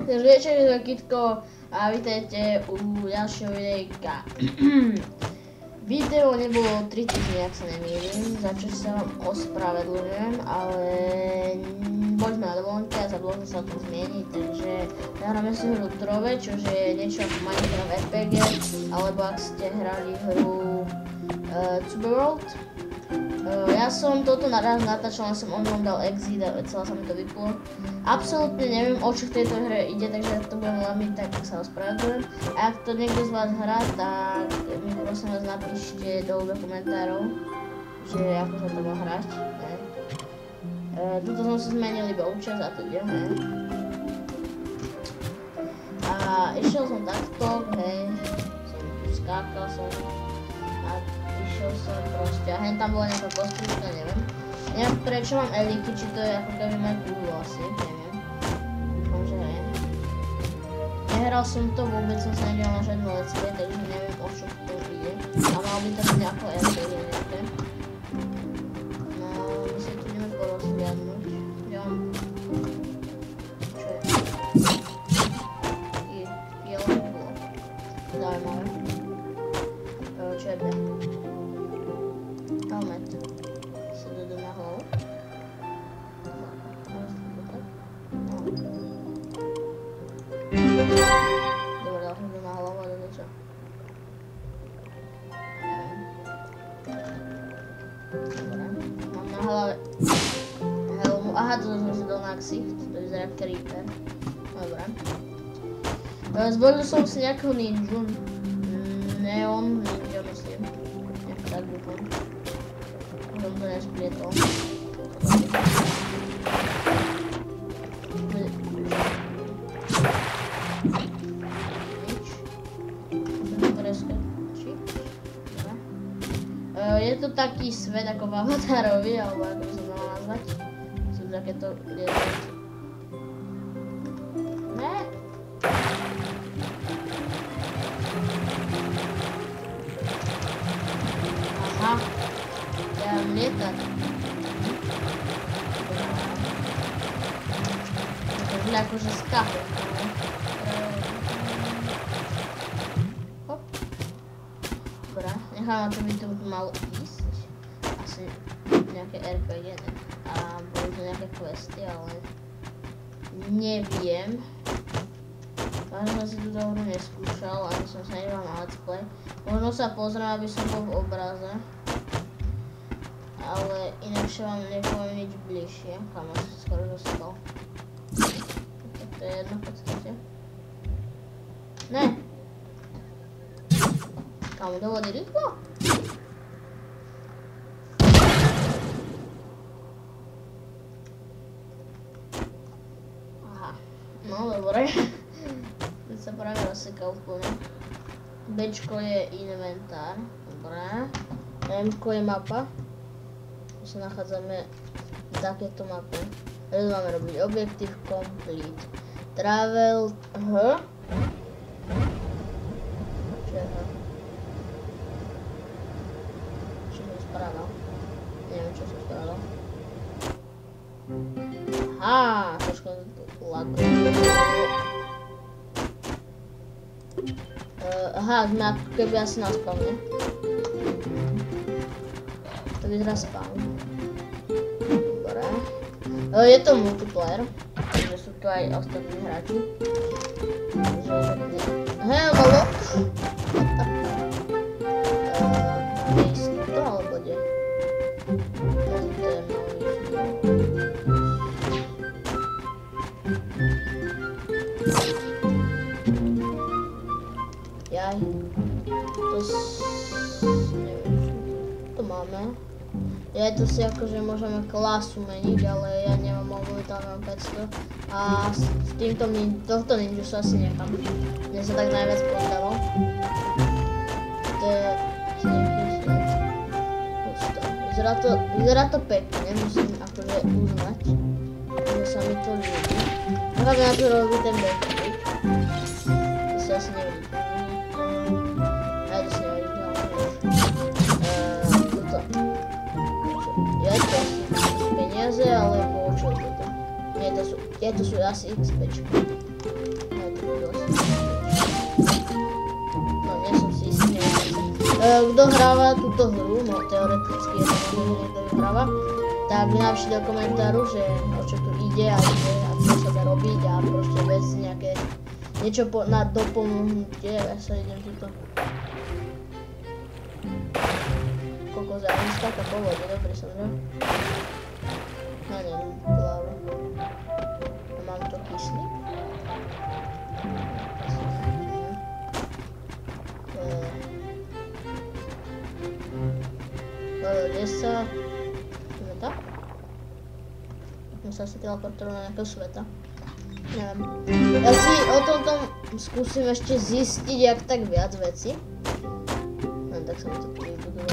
Takže večer je Kitko a vítajte u ďalšieho videjka. Video nebolo 3 týždne, ak sa nemýlim, za čo sa vám ospravedlňujem, ale boli sme na dovolenke a zabudol sa to zmieniť, takže nahráme si hru Trove, čože je niečo ako Minecraft RPG, alebo ak ste hrali hru Tuberworld. Ja som toto naraz natáčal, len som on dal exit a celá sa mi to vyplo. Absolútne neviem, o čo v tejto hre ide, takže ak to budem lamiť, tak sa ospravedlňujem. A ak to niekto z vás hrá, tak mi prosím vás napíšte dolu do komentárov, že ako sa to má hrať. Tuto som si zmenil iba účasť a teda, hej. A išiel som takto, hej, som tu skákal som a išiel som proste a hen tam bola nejaká kostýmka, neviem. Neviem prečo mám elíky, či to je ako keby mať gulu asi, neviem. Dúfam, že hej. Nehral som to, vôbec som sa nedel na žiadne leckie, takže neviem o čo to ide. A mal by to byť nejako RPG nejaké. No, my si tu ideme porozhliadnúť. Ja mám... Čo je? Yellow bolo. Zaujímavé. Čo je B? Helmet. Si dodám na hlavu. Dobre, dal som to na hlavu a do čo? Dobre, mám na hlave helmu. Aha, to som si dal na ksicht, to vyzerá creeper. Dobre. Zvolil som si nejakého ninju. Neon ninja, myslím. Nejak tak dúfam. Som to nesplietol. Nič. Je to taký svet ako v Avatarovi, alebo ako by som mal nazvať. Sú takéto lietať. Ne! Aha. Ja mám lietať. To je akože skápe. Hop. Dobre, nechám to by tu malo ísť. Asi nejaké RPG, ne? A boli to nejaké questy, ale neviem. Vážne som si túto hru neskúšal, ani som sa nedíval na let's play. Možno sa pozriem, aby som bol v obraze. Ale inakšie vám nepoviem nič bližšie, kam som skoro dostal. Tak to je jedno v podstate. Ne! Kam do vody rýchlo? Aha, no dobre. Teď sa práve rozsekal úplne. Bčko je inventár, dobre. Mko je mapa. Sa nachádzame v takéto mape. Teraz máme robiť objektív complete. Travel... Čo je Čo som spravil? Neviem, čo som spravil. Aha, trošku lagujem. Aha, sme ako keby asi na spawne. To vyzerá spawn. Dobre. Je to multiplayer, takže sú tu aj ostatní hráči. Hej, malo? Máme ísť to, alebo kde? Jaj. To máme. Ja to si akože môžeme klasu meniť, ale ja nemám momentálne 500 a s týmto tohto ninju sa asi nechám. Mne sa tak najviac podalo. To je nejaký pusto. Vyzerá to pekne, musím akože uznať, že sa mi to ľúbi. Tak na to robí ten backflip. To sa asi nevidí. Aj to sa nevidí, ale peniaze, alebo čo je to? Nie, to sú asi XPčky. tu dosť. No, nie som si istý, kto hráva túto hru, no teoreticky je to niekto hráva, tak mi napíšte do komentáru, že o čo tu ide a čo sa dá robiť a proste vec nejaké niečo na dopomohnutie, ja sa idem tuto. Kokos a on skáka po vode, dobrý som, že? No neviem, pláva. A mám to kyslík? Level 10. Ideme tak? Musel sa teleportovať na nejakého sveta. Neviem. Ja si o tomto skúsim ešte zistiť jak tak viac veci. No tak som to vybudoval.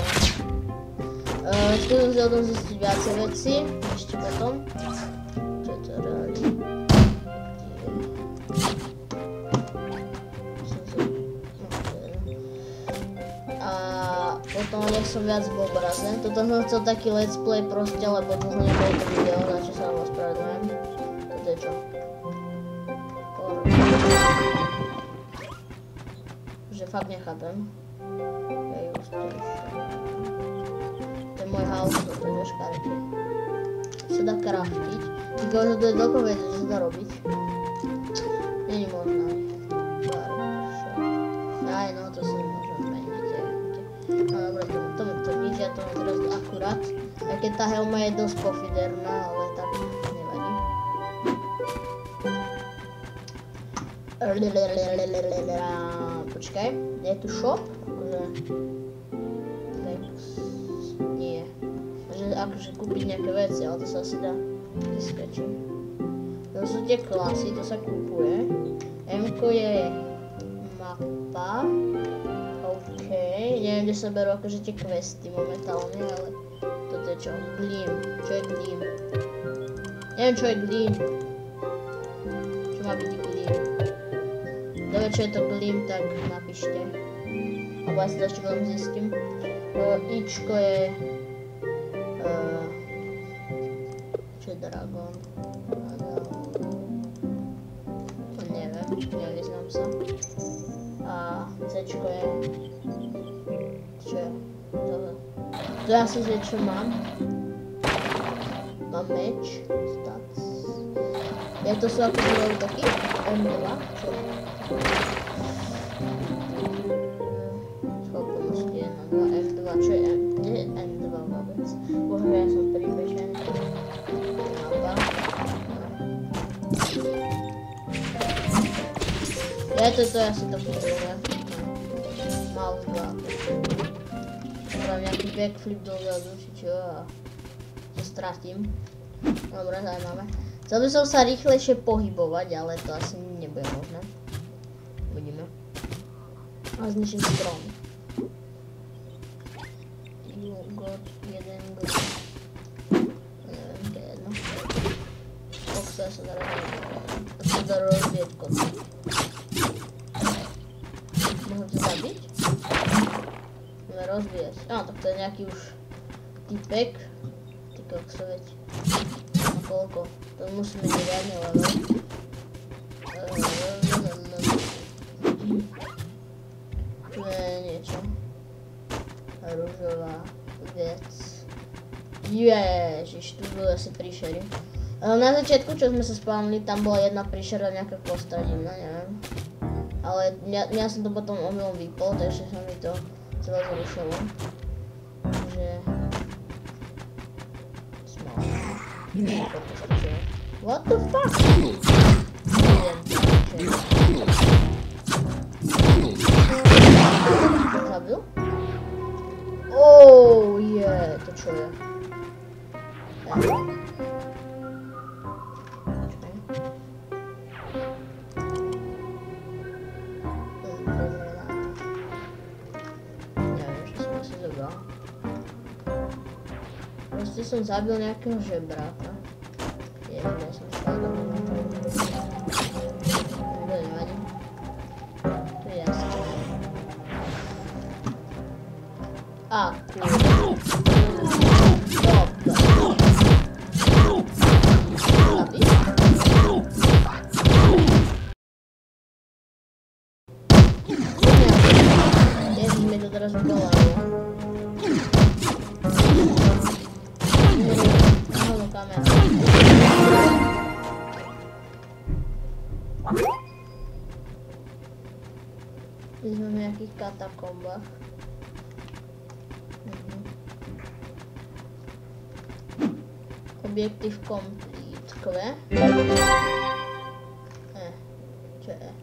Skúsim si o tom zistiť viacej veci. Ešte potom. Čo je to reálne? A potom nech som viac v obraze. Toto som chcel taký let's play proste, lebo dlho nebolo to video, na čo sa vám ospravedlňujem. Toto je čo? Že fakt nechápem. To je môj house, to je škarky. Sa dá craftiť. Týka, že to je dlho vedieť, že sa dá robiť. Není možná. Aj no, to sa nemôžem zmeniť. No dobre, to nič, ja to mám teraz akurát. Aj keď tá helma je dosť pofiderná, ale tak nevadí. Počkaj, je tu shop? Nie. Akože kúpiť nejaké veci, ale to sa asi dá získať, čo? To sú tie klasy, to sa kúpuje. M-ko je mapa. OK, neviem, kde sa berú akože tie questy momentálne, ale toto je čo? Gleam. Čo je Gleam? Neviem, čo je Gleam. Čo má byť Gleam? Dobre, čo je to Gleam, tak napíšte. Alebo ja si to ešte potom zistím. Ičko je... čo je Dragon? To neviem, nevyznám sa. A Zčko je... čo je? To ja si že čo mám. Mám meč. Stats. Ja to sú ako zrovna taký? M2? Čo? Schopnosti 1, 2, M2. Čo je M? Nie je M2 vôbec. Bože, ja som pribešený. Mapa. Ja si to potrebujem. Mouse 2. Mám nejaký backflip dozadu, či čo a to stratím. Dobre, zaujímavé. Chcel by som sa rýchlejšie pohybovať, ale to asi nebude možné. Uvidíme. A zničím strom. God, jeden god. Neviem, to je jedno. Koksa sa dá rozbieť kocky. Môžem to zabiť? Môžeme rozbíjať. Áno, tak to je nejaký už typek. Ty kokso, veď. A koľko? To musí byť riadne level. Tu je niečo. Rúžová vec. Ježiš, tu budú asi príšery. Na začiatku, čo sme sa spávali, tam bola jedna príšera nejaká kostra divná, neviem. Ale ja som to potom omylom vypol, takže sa mi to celé zrušilo. Takže... What the fuck? Zabil? Oh, je, to čo je? Proste som zabil nejakého žebráka. Ja som spadol. To nevadí. To je jasné. teraz ukáľalo. Náhodou kamera. My sme v nejakých katakombách. Objektív complete. Kve? Čo je?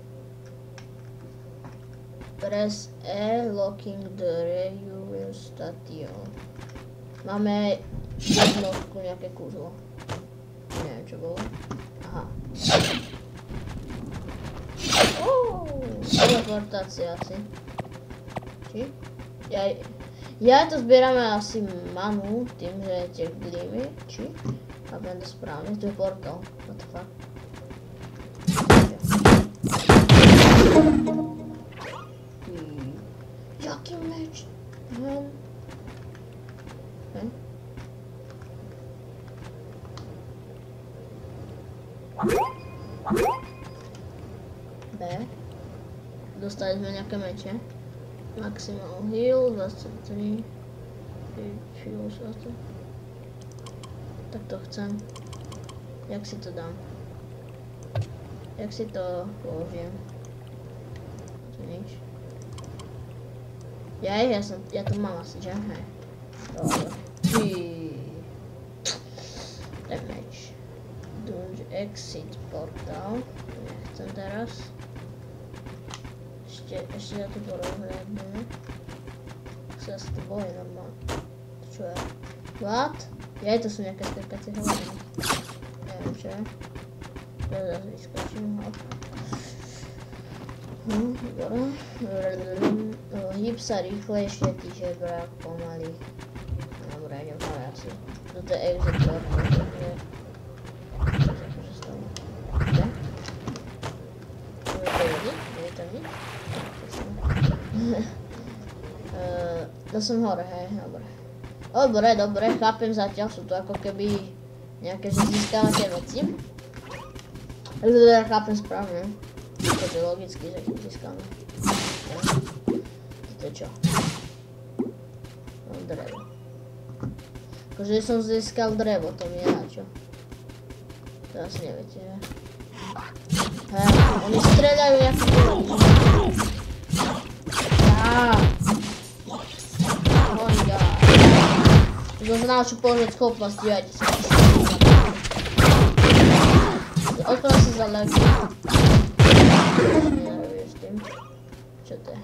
Press E, locking the rail station. Máme jednotku, nejaké kúzlo. Neviem, čo bolo. Aha. Teleportácia asi. Či? Ja to zbierame asi manu, tým, že tie glimy. Či? Chápem to správne. To je portál. What the fuck? Jaký meč? B. Dostali sme nejaké meče. Maximal heal, 23. Fuel shot. Tak to chcem. Jak si to dám? Jak si to položím? To nič. Ja to mám asi, že? Hej. Dobre. Damage. Dungeon exit portal. Nechcem teraz. Ešte ja tu porozhľadneme. Sa to boli normálne. Čo je? What? Jaj, to sú nejaké strkacie hlavy. Neviem čo je. Ja zase vyskočím. Dobre. Hýb sa rýchlejšie, ty žebrák pomaly. Dobre, idem pajaci. Toto je exit portal. Čo sa stalo? Kde? Je to nič? To som hore, hej, dobre. Dobre, chápem zatiaľ, sú to ako keby nejaké, že získavate veci. Ja chápem správne. To je logicky, že ich získame. To je čo? Mám drevo. Akože som získal drevo, to mi je na čo. To asi neviete, že? Hej, oni streľajú jaký drevo. To znamená, čo položiť schopnosť, dívajte sa. Odkladá sa za leky. Nerobíš s tým. Čo to je?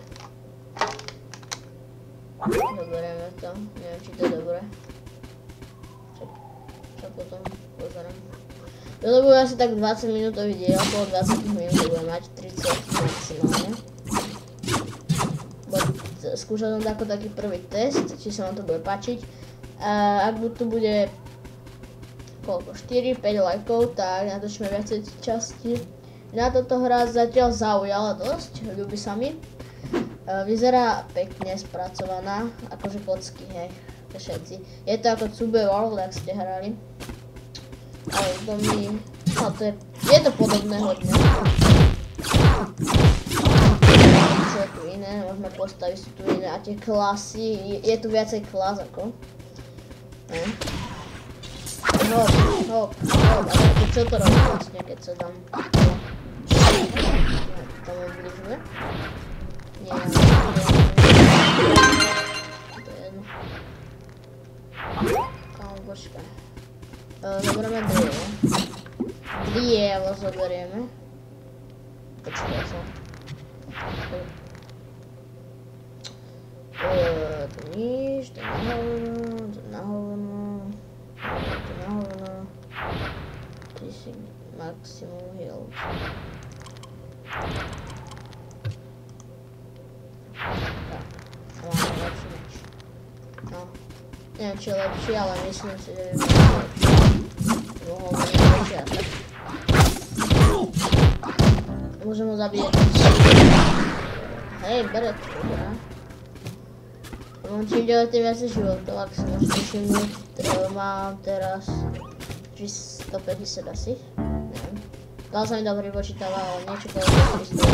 Zoberieme to. Neviem, či to je dobré. Čo potom pozerám. Toto bude asi tak 20 minútový diel, okolo 20 minút budem mať, 30 maximálne. Skúšal som ako taký prvý test, či sa vám to bude páčiť. Ak tu bude koľko, 4-5 lajkov, tak natočíme viacej časti. Na toto hra zatiaľ zaujala dosť, ľúbi sa mi. Vyzerá pekne spracovaná, akože kocky, hej, všetci. Je to ako Cube World, ak ste hrali. Ale to mi, no to je to podobné hodne. Čo je tu iné, môžeme postaviť, sú tu iné a tie klasy, je tu viacej klas ako. Hop, a čo to robí vlastne, keď sa dám? Tam obližuje? Nie, to je jedno. Kámo, počkaj. Zoberieme drievo. Drievo zoberieme. Počkaj sa. To nič, to na hovno. Ty si maximum heal. Tak, a máme lepší meč. No, neviem či je lepší, ale myslím si, že je lepší. Mohol byť lepší a tak. Môžem ho zabíjať. Hej, bere to, dobrá. Mám čím ďalej tým viacej životov, ak si môžete všimnúť, mám teraz 350 asi, neviem. Dal sa mi to pripočítava, ale niečo koľko 300.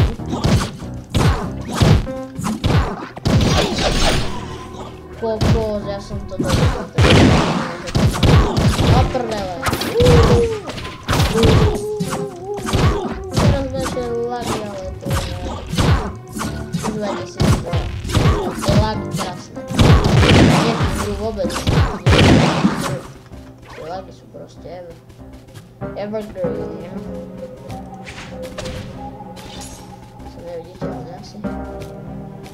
Kokos, ja som to dobre. No prdele. Teraz bude lagy, ale to je... Uzvede si to. To je lag krásne. Nie tu vôbec. Tie lagy sú proste evergreen. Som neviditeľný asi.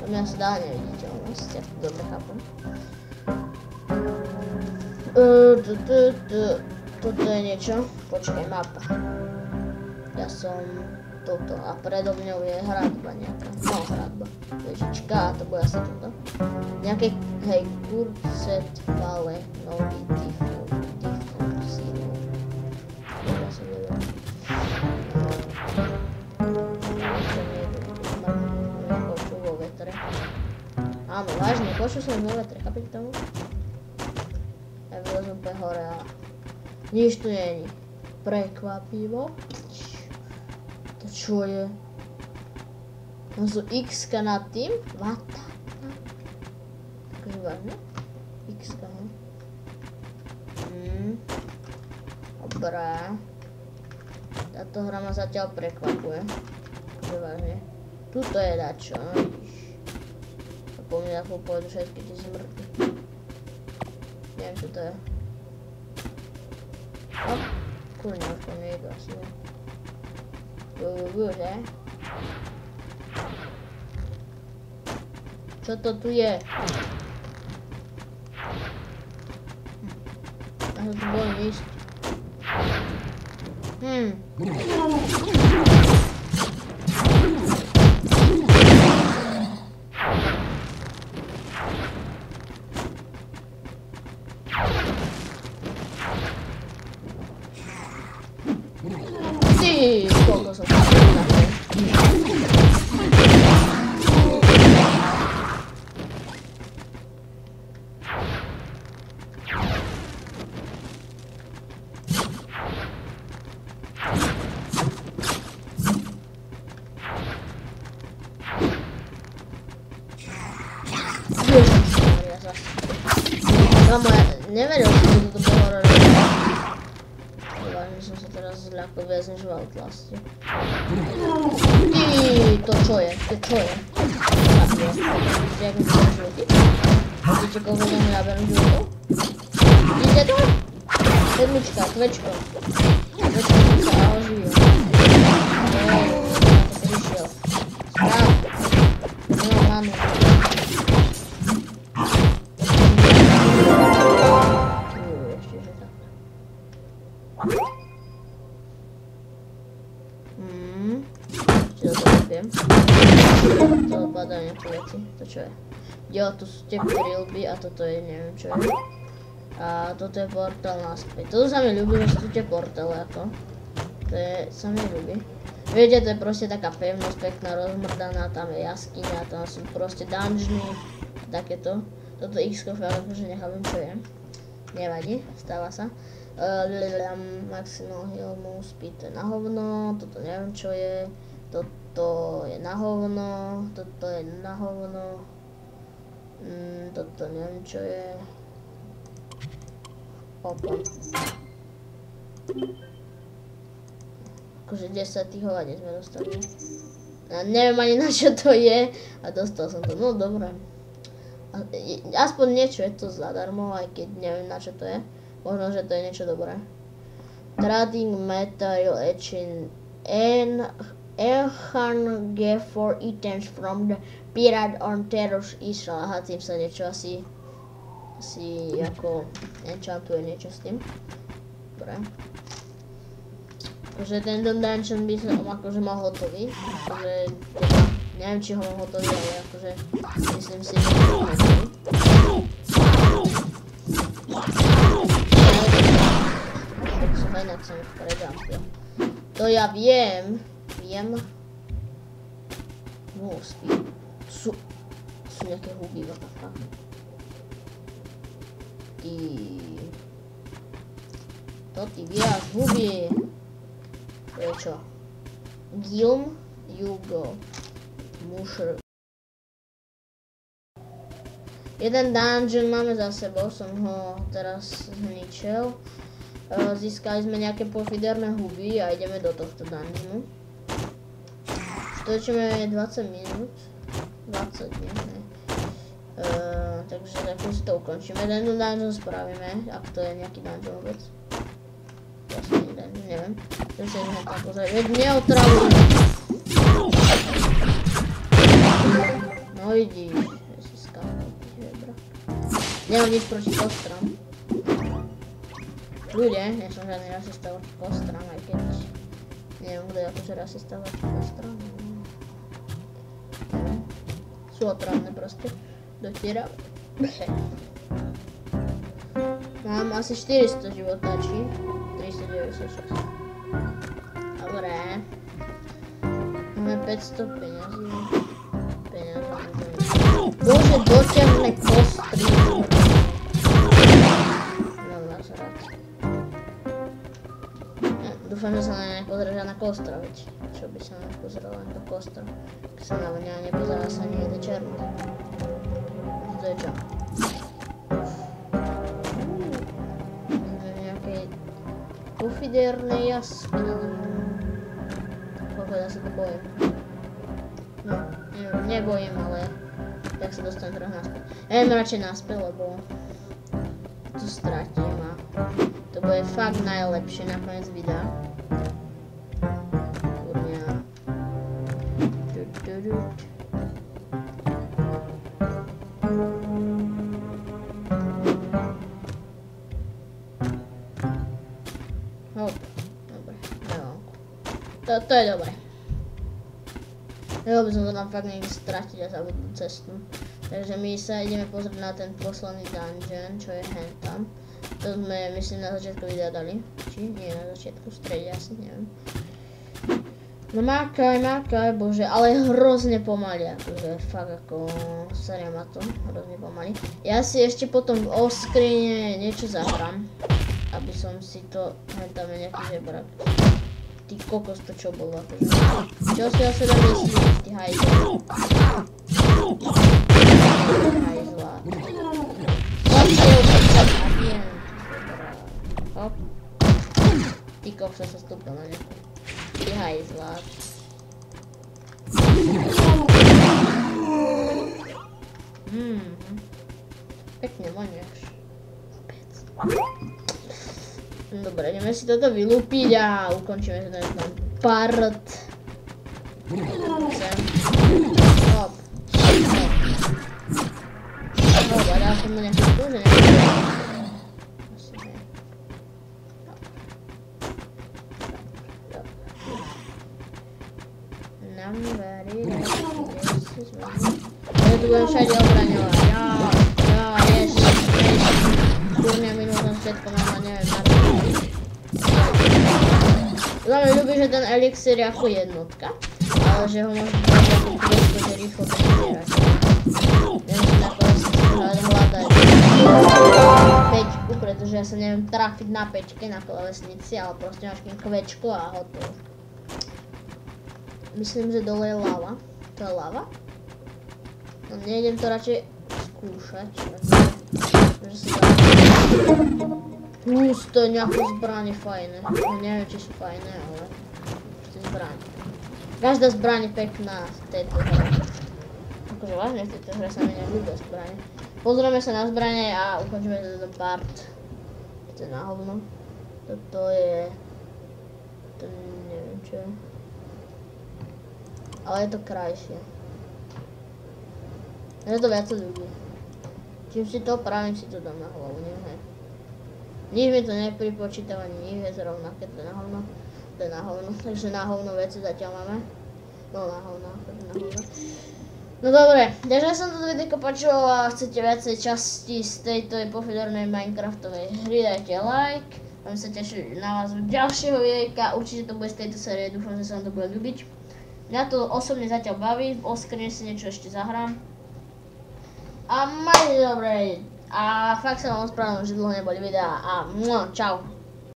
To mňa sa dá neviditeľnosť, ja to dobre chápem. Toto je niečo. Počkaj, mapa. Ja som toto a predo mňou je hradba nejaká. No, hradba. Vežička a to bude asi toto. Nejaké, hej, kurcet, vale, nový, default, zero. Ja som neviem. Počul vo vetre. Áno, vážne, počul som vo vetre, chápete tomu? Ja vylezem úplne hore a nič tu není. Prekvapivo. To čo je? Tam sú X-ka nad tým? What the fuck? Takže vážne? X-ka, no? Dobré. Táto hra ma zatiaľ prekvapuje. Takže vážne. Tuto je dačo, no vidíš. A po mne takú pôjdu všetky tie zmrty. Neviem, čo to je. Hop. Kurňa, už po mne idú asi, ne? Že? Čo to tu je? Ja sa tu bojím ísť. Ty, koľko som neveril som, že toto bolo hororové. Vážne som sa teraz zľakol viac než v Outlaste. Ty, to čo je? To čo je? Vidíte, jak mi to berú životy? Vidíte, koľko za mňa berú životov? Vidíte to? Sedmička, kvečko. Kvečko sa oživil. Jej, na to prišiel. Správ. Nemám mánu. To odpadajú nejaké veci, to čo je? Jo, tu sú tie prilby a toto je, neviem čo je. A toto je portál naspäť. Toto sa mi ľúbi, že sú tie portály ako. To je, sa mi ľúbi. Viete, to je proste taká pevnosť, pekná, rozmrdaná, tam je jaskyňa, tam sú proste dungeony, takéto. Toto X-ko akože nechápem čo je. Nevadí, stáva sa. Maximal heal move speed, to je na hovno, toto neviem čo je. Toto je na hovno, toto je na hovno, toto neviem čo je. Opa. Akože 10 tých hovadí sme dostali. A neviem ani na čo to je a dostal som to, no dobré. Aspoň niečo je to zadarmo, aj keď neviem na čo to je. Možno, že to je niečo dobré. Trading material etching Elhange for items from the Pirate on Terror's Israel. Aha, tým sa niečo asi ako enchantuje niečo s tým. Dobre. Akože tento dungeon by som akože mal hotový. Akože neviem či ho mám hotový, ale akože myslím si, že ho mám hotový. Inak som už predámpil. To ja viem. Môžky. Sú nejaké huby, vaka. To ty viac huby. To je čo? Gilm, Jugo, Musher. Jeden dungeon máme za sebou, som ho teraz zničil. Získali sme nejaké pofiderné huby a ideme do tohto dungeonu. Točíme 20 minút. 20 nie. Takže takto si to ukončíme. Tento dungeon spravíme, ak to je nejaký dungeon vôbec. Vlastne dungeon, neviem. To si ideme tam pozrieť. Veď neotravuj! No vidíš, že si skápal, žebra. Nemám nič proti kostram. Ľudia, nie som žiadny rasista voči kostram, aj keď neviem, kto je akože rasista voči kostram. Neviem. Sú otravné proste. Dotieravé. Mám asi 400 životáčí. 396. Dobre. Máme 500 peňazí. Bože, dotiahne kostry. No, vás rád. Dúfam, že sa na mňa nepozrie žiadna kostra, veď. Čo by sa na mňa pozrela len do kostra. Keď sa na mňa nepozerá sa nie je černý. To je čo? Nejakej pofidernej jaskyni. Koľko ja sa to bojím. No, nebojím, ale tak sa dostanem trochu naspäť. Ja idem radšej naspäť, lebo tu stratím a to bude fakt najlepšie na koniec videa. Kurňa. Hop, dobre, nevonku. To je dobre. Nechal by som to tam fakt niekde stratiť a zabudnúť cestu. Takže my sa ideme pozrieť na ten posledný dungeon, čo je hentam. To sme, myslím, na začiatku videa dali. Či nie na začiatku, v strede, asi neviem. No mákaj, bože, ale hrozne pomaly, akože fakt ako seria ma to, hrozne pomaly. Ja si ešte potom v off-screene niečo zahrám, aby som si to, hentam je nejaký žebrak. Ty kokos, to čo bolo akože. Čo si o sebe myslíš, ty hajzla? Hajzla. Hop. Ty kokos, sa stúpil na ňu. Ty hajzla. Pekne vonieš. Dobre, ideme si toto vylúpiť a ukončíme ten part. Sem. Hop. Dobre, dal som mu nejakú skúže, neviem. Asi nie. Numbery, ja tu budem všade obraňovať. Ježiš. Kurňa, minul som všetko, mama, neviem, za mňa ľubí, že ten elixir je ako jednotka, ale že ho môžem dať ako kvetko, že rýchlo to nebierať. Neviem si nakoniec hľadať pečku, pretože ja sa neviem trafiť na pečke na klávesnici, ale proste máš kým kvečko a hotovo. Myslím, že dole je lava. To je lava? No nejdem to radšej skúšať, že sa dá. To je nejaké zbraň fajné. No neviem, či sú fajné, ale proste zbraň. Každá zbraň je pekná v tejto hre. Akože vážne v tejto hre sa mi neľúbia zbrane. Pozrieme sa na zbrane a ukončíme tento part. To je na hovno. Toto je... To neviem čo je. Ale je to krajšie. Mne to viac ľúbi. Čím si to opravím, si to dám na hlavu, neviem. Nič mi to nepripočítava, nič je rovnaké, to je na hovno. To je na hovno, takže na hovno veci zatiaľ máme. No na hovno, akože na hovno. No dobre, takže som toto videjko počul a chcete viacej časti z tejto pofidernej Minecraftovej hry, dajte like. Budem sa tešiť na vás v ďalšieho videjka, určite to bude z tejto série, dúfam, že sa vám to bude ľúbiť. Mňa to osobne zatiaľ baví, v off-screene si niečo ešte zahrám. A majte dobre. A fakt sa vám ospravedlňujem, že dlho neboli videá a čau.